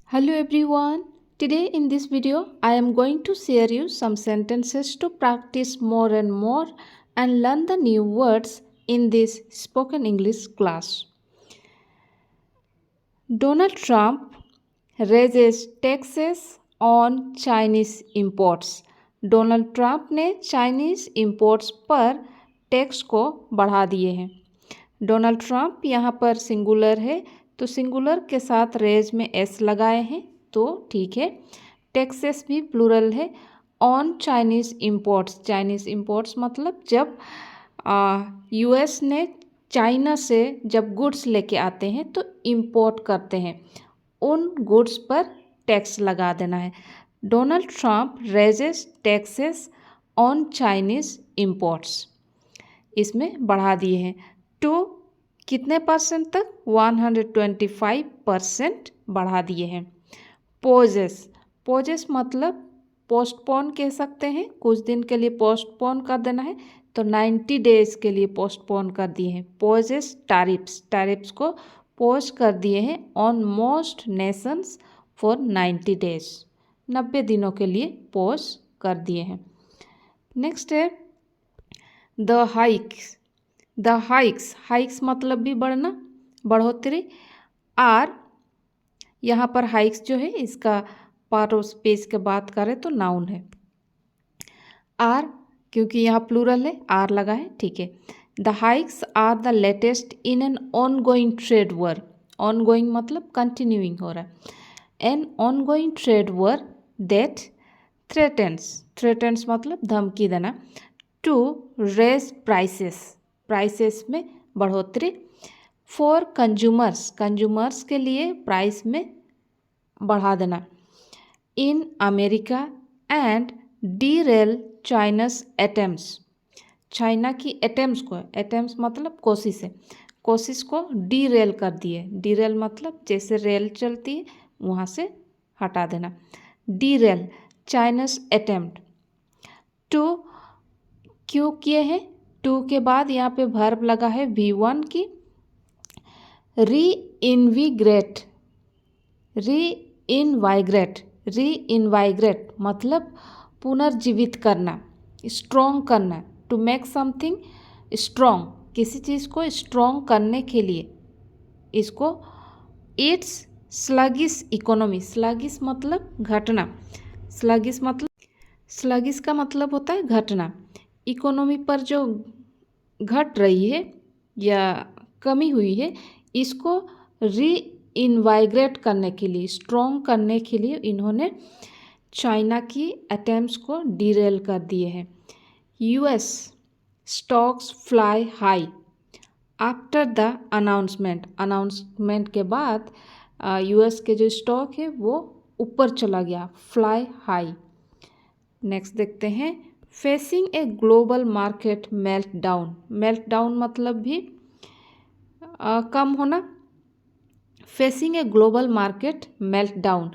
Hello everyone. Today in this video I am going to share you some sentences to practice more and more and learn the new words in this spoken English class. Donald Trump raises taxes on Chinese imports. Donald Trump ने Chinese imports पर tax को बढ़ा दिए हैं। Donald Trump यहाँ पर singular है तो सिंगुलर के साथ रेज में एस लगाए हैं तो ठीक है। टैक्सेस भी प्लूरल है। ऑन चाइनीज़ इंपोर्ट्स मतलब जब यूएस ने चाइना से जब गुड्स लेके आते हैं तो इंपोर्ट करते हैं, उन गुड्स पर टैक्स लगा देना है। Donald Trump raises taxes on Chinese imports, इसमें बढ़ा दिए हैं टू कितने परसेंट तक 125% बढ़ा दिए हैं। पोजेस मतलब पोस्टपोन कह सकते हैं, कुछ दिन के लिए पोस्टपोन कर देना है तो 90 डेज के लिए पोस्टपोन कर दिए हैं। पोजेस टैरिफ्स को पोज कर दिए हैं on most nations for 90 days, 90 दिनों के लिए पोज कर दिए हैं। नेक्स्ट है द हाइक्स मतलब भी बढ़ना, बढ़ोतरी। आर यहाँ पर हाइक्स जो है इसका पार्ट ऑफ स्पीच के बात करें तो नाउन है। आर क्योंकि यहाँ प्लूरल है आर लगा है, ठीक है। The hikes are the latest in an ongoing trade war. Ongoing मतलब कंटिन्यूइंग हो रहा है। An ongoing trade war that threatens मतलब धमकी देना, टू रेज प्राइसेस में बढ़ोतरी, फॉर कंज्यूमर्स के लिए प्राइस में बढ़ा देना, in America and derail China's attempts. China की अटेम्प्ट्स मतलब कोशिश को डीरेल कर दिए। डीरेल मतलब जैसे रेल चलती है वहाँ से हटा देना। Derail China's attempt. टू क्यों किए हैं, टू के बाद यहाँ पे वर्ब लगा है V1 की। रीइनवाइग्रेट मतलब पुनर्जीवित करना, स्ट्रॉन्ग करना। टू मेक समथिंग स्ट्रॉन्ग, किसी चीज़ को स्ट्रॉन्ग करने के लिए इसको। इट्स स्लगिश इकोनॉमी, स्लगिश मतलब घटना, स्लगिश का मतलब होता है घटना। इकोनॉमी पर जो घट रही है या कमी हुई है इसको रीइनवाइग्रेट करने के लिए, स्ट्रॉन्ग करने के लिए इन्होंने चाइना की अटेम्प्ट्स को डीरेल कर दिए हैं। US stocks fly high after the announcement के बाद यूएस के जो स्टॉक है वो ऊपर चला गया, फ्लाई हाई। नेक्स्ट देखते हैं facing a global market meltdown मतलब भी कम होना। Facing a global market meltdown,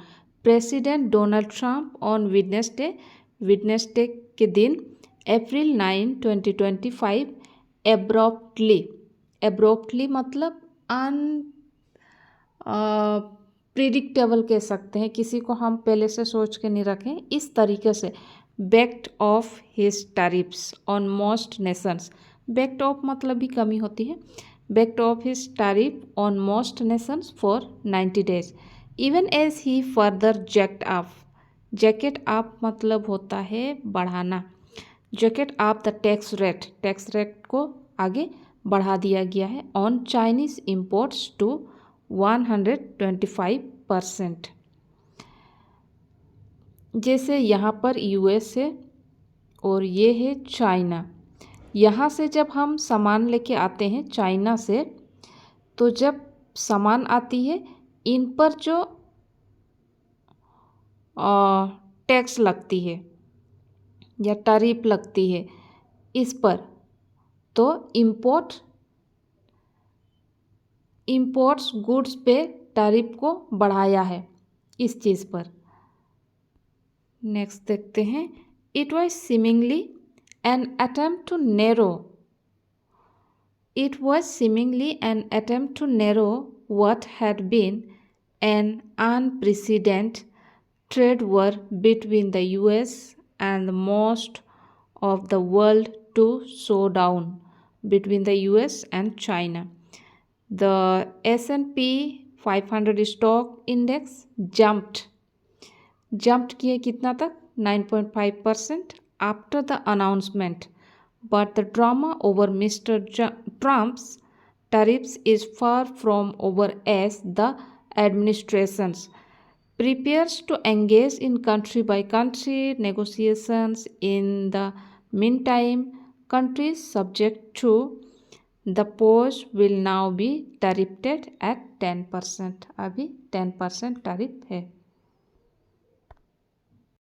president Donald Trump on Wednesday के दिन अप्रैल 9, 2025 एब्रॉप्टली मतलब प्रिडिक्टेबल कह सकते हैं, किसी को हम पहले से सोच के नहीं रखें, इस तरीके से backed off his tariffs on most nations. Backed off मतलब भी कमी होती है। Backed off his tariff on most nations for 90 days even as he further jacked up मतलब होता है बढ़ाना। Jacked up the tax rate को आगे बढ़ा दिया गया है ऑन चाइनीज़ इंपोर्ट्स टू 125%। जैसे यहाँ पर यूएस है और ये है चाइना। यहाँ से जब हम सामान लेके आते हैं चाइना से, तो जब सामान आती है इन पर जो टैक्स लगती है या टैरिफ लगती है इस पर, तो इंपोर्ट्स गुड्स पे टैरिफ को बढ़ाया है इस चीज़ पर। नेक्स्ट देखते हैं it was seemingly an attempt to narrow what had been an unprecedented trade war between the US and most of the world to slow down between the US and China. The S&P 500 stock index jumped किए कितना तक 9.5% after the announcement, but the drama over Mr. Trump's tariffs is far from over as the administration prepares to engage in country by country negotiations. In the meantime, countries subject to the pause will now be tariffed at 10%. अभी 10% tariff है.